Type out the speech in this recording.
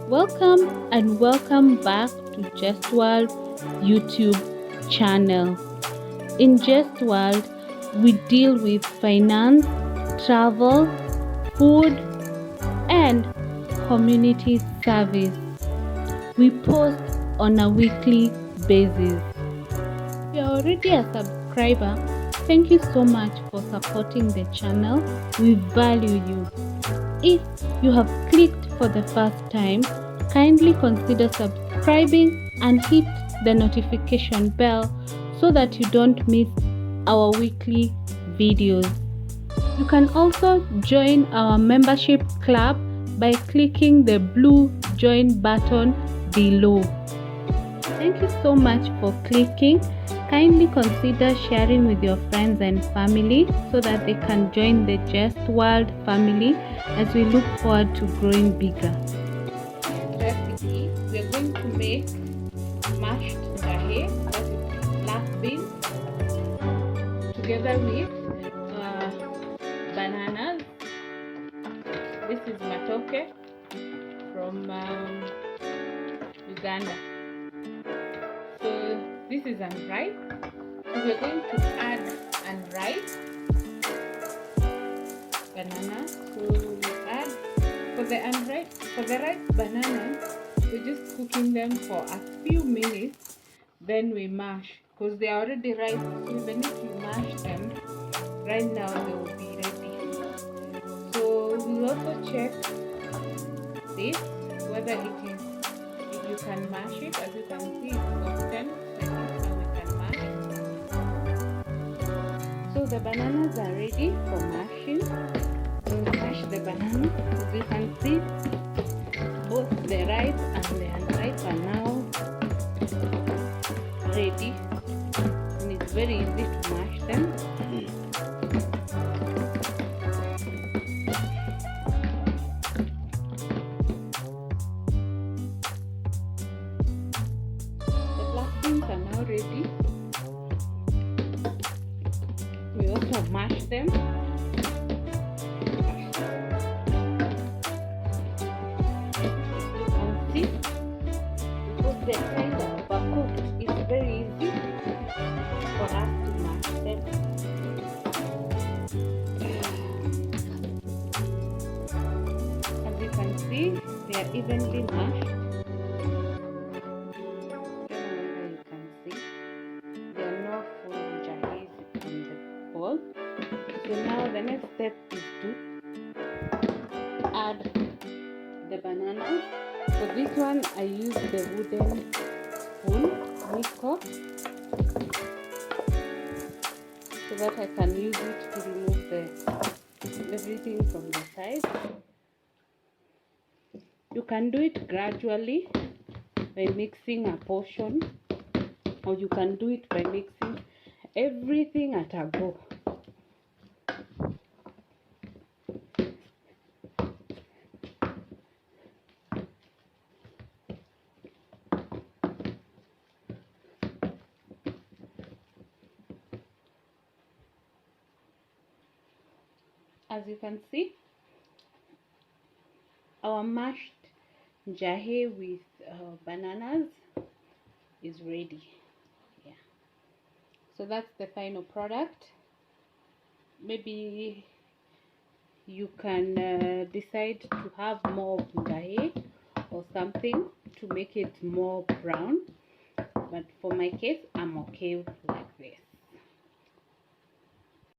Welcome and welcome back to Just World YouTube channel. In Just World, we deal with finance, travel, food, and community service. We post on a weekly basis. If you're already a subscriber, thank you so much for supporting the channel. We value you. If you have clicked for the first time, kindly consider subscribing and hit the notification bell so that you don't miss our weekly videos. You can also join our membership club by clicking the blue join button below. Thank you so much for clicking. Kindly consider sharing with your friends and family so that they can join the Just World family as we look forward to growing bigger. Recipe, we are going to make mashed njahi, that is black beans, together with bananas. This is matoke from Uganda. So this is unripe. So we're going to add unripe banana. So we add for the ripe bananas, we're just cooking them for a few minutes, then we mash because they are already ripe. So even if you mash them right now, they will be ready. So we'll also check this whether it is, if you can mash it. As you can see, it's softened. So we can mash. So the bananas are ready for mashing. We'll mash the banana. As you can see, both the ripe and the unripe are now ready, and it's very easy to mash them. The black beans are now ready. We also mash them. Because they're kind of overcooked, it's very easy for us to mash them. As you can see, they are evenly mashed. I don't know whether you can see. There are no full njahis on the bowl. So now the next step is to add the bananas. For this one, I use the wooden spoon, Mukimo, so that I can use it to remove everything from the side. You can do it gradually by mixing a portion, or you can do it by mixing everything at a go. As you can see, our mashed njahi with bananas is ready. Yeah. So that's the final product. Maybe you can decide to have more of njahi or something to make it more brown. But for my case, I'm okay like